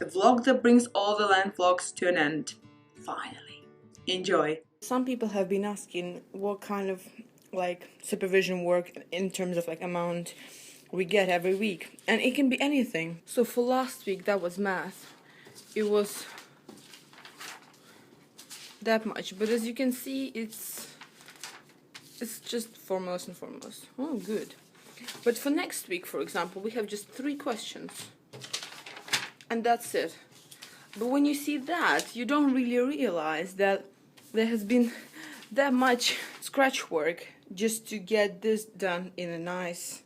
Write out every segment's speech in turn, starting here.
The vlog that brings all the land vlogs to an end. Finally. Enjoy. Some people have been asking what kind of like supervision work in terms of like amount we get every week, and it can be anything. So for last week that was math. It was that much, but as you can see it's just foremost and foremost. Oh, good. But for next week, for example, we have just 3 questions and that's it. But when you see that, you don't really realize that there has been that much scratch work just to get this done in a nice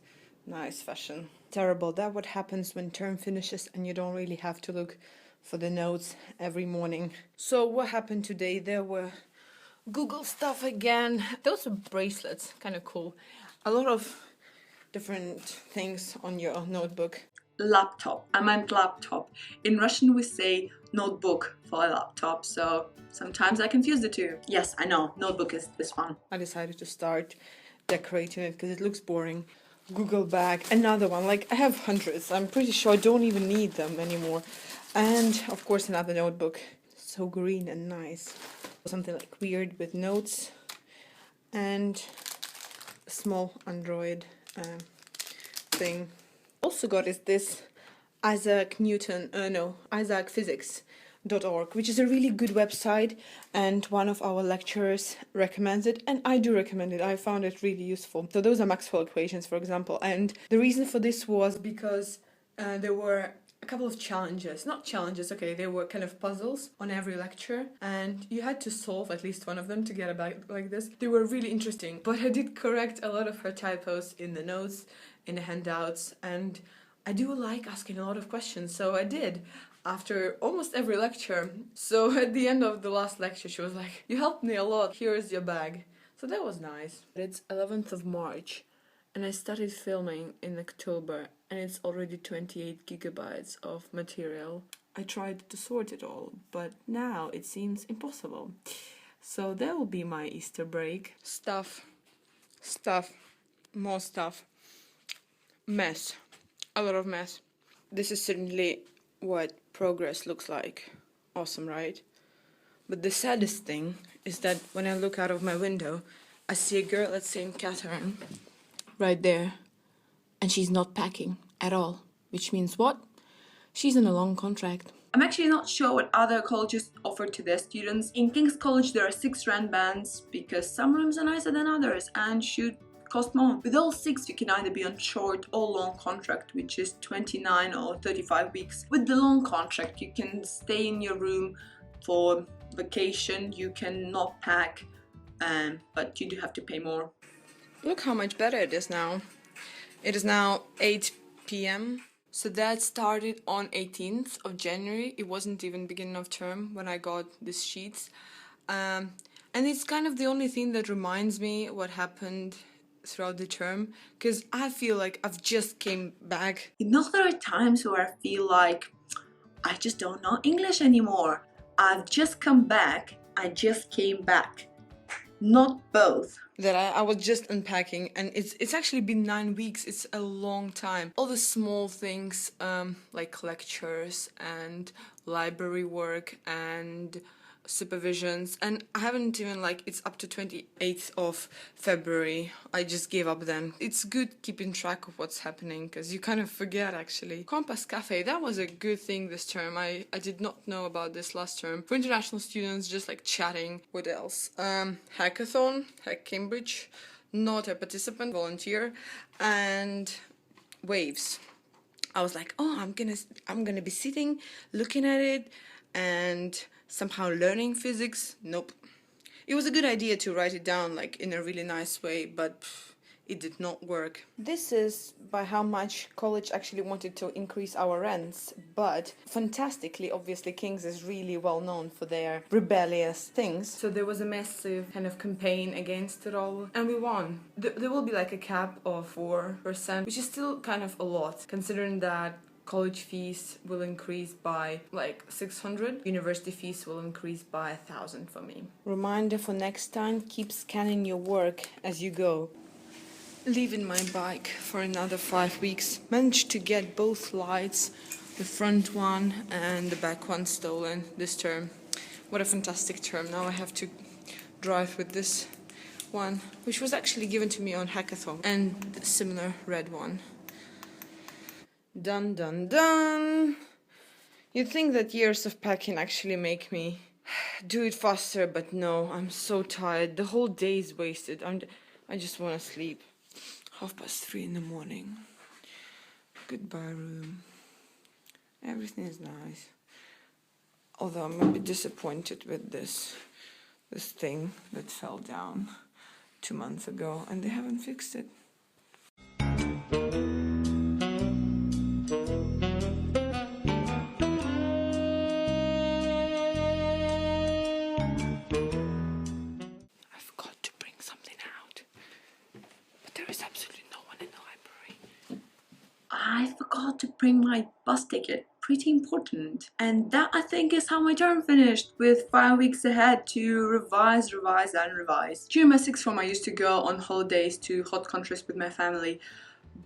fashion. Terrible. That what happens when term finishes and you don't really have to look for the notes every morning. So what happened today? There were Google stuff again. Those are bracelets, kind of cool. A lot of different things on your notebook. Laptop. I meant laptop. In Russian we say notebook for a laptop, so sometimes I confuse the two. Yes, I know, notebook is this one. I decided to start decorating it because it looks boring. Google bag, another one. Like, I have hundreds. I'm pretty sure I don't even need them anymore. And of course another notebook. So green and nice. Something like weird with notes. And a small Android thing. Also got is this isaacphysics.org, which is a really good website, and one of our lecturers recommends it, and I do recommend it. I found it really useful. So those are Maxwell equations, for example, and the reason for this was because there were a couple of challenges. Not challenges, okay, they were kind of puzzles on every lecture, and you had to solve at least one of them to get a bag like this. They were really interesting, but I did correct a lot of her typos in the notes, in the handouts, and I do like asking a lot of questions, so I did after almost every lecture. So at the end of the last lecture she was like, "You helped me a lot, here's your bag." So that was nice. It's 11th of March and I started filming in October and it's already 28 gigabytes of material. I tried to sort it all, but now it seems impossible. So that will be my Easter break. Stuff, more stuff. Mess. A lot of mess. This is certainly what progress looks like. Awesome, right? But the saddest thing is that when I look out of my window, I see a girl at St. Catherine right there, and she's not packing at all. Which means what? She's on a long contract. I'm actually not sure what other colleges offer to their students. In King's College there are 6 rent bands because some rooms are nicer than others and should cost more. With all 6 you can either be on short or long contract, which is 29 or 35 weeks. With the long contract you can stay in your room for vacation, you can not pack, but you do have to pay more. Look how much better it is now. It is now 8 p.m. So that started on 18th of January. It wasn't even beginning of term when I got these sheets. And it's kind of the only thing that reminds me what happened throughout the term, because I feel like I've just came back. You know, there are times where I feel like I just don't know English anymore. I've just come back, I just came back. Not both. That I was just unpacking, and it's actually been 9 weeks. It's a long time. All the small things like lectures and library work and supervisions, and I haven't even, like, it's up to 28th of February. I just gave up then. It's good keeping track of what's happening because you kind of forget actually. Compass Cafe, that was a good thing this term. I did not know about this last term. For international students, just like chatting. What else? Hackathon, Hack Cambridge, not a participant, volunteer, and Waves. I was like, oh, I'm gonna be sitting, looking at it, and somehow learning physics. Nope. It was a good idea to write it down like in a really nice way, but it did not work. This is by how much college actually wanted to increase our rents, but fantastically, obviously, King's is really well known for their rebellious things. So there was a massive kind of campaign against it all, and we won. There will be like a cap of 4%, which is still kind of a lot, considering that college fees will increase by like 600. University fees will increase by 1,000 for me. Reminder for next time, keep scanning your work as you go. Leaving my bike for another 5 weeks. Managed to get both lights the front one and the back one stolen this term. What a fantastic term. Now I have to drive with this one, which was actually given to me on hackathon, and the similar red one. Done, done, done. You'd think that years of packing actually make me do it faster, but no, I'm so tired. The whole day is wasted. I just want to sleep. 3:30 in the morning. Goodbye room. Everything is nice. Although I'm a bit disappointed with this thing that fell down 2 months ago and they haven't fixed it. I forgot to bring something out, but there is absolutely no one in the library. I forgot to bring my bus ticket. Pretty important. And that, I think, is how my term finished, with 5 weeks ahead to revise, and revise. During my sixth form, I used to go on holidays to hot countries with my family,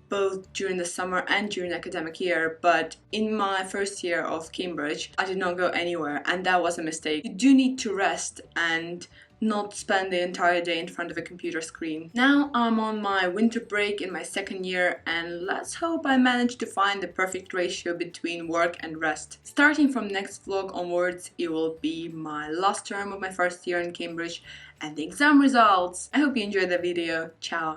both during the summer and during the academic year, but in my first year of Cambridge, I did not go anywhere, and that was a mistake. You do need to rest and not spend the entire day in front of a computer screen. Now I'm on my winter break in my second year, and let's hope I manage to find the perfect ratio between work and rest. Starting from next vlog onwards, it will be my last term of my first year in Cambridge and the exam results. I hope you enjoyed the video. Ciao!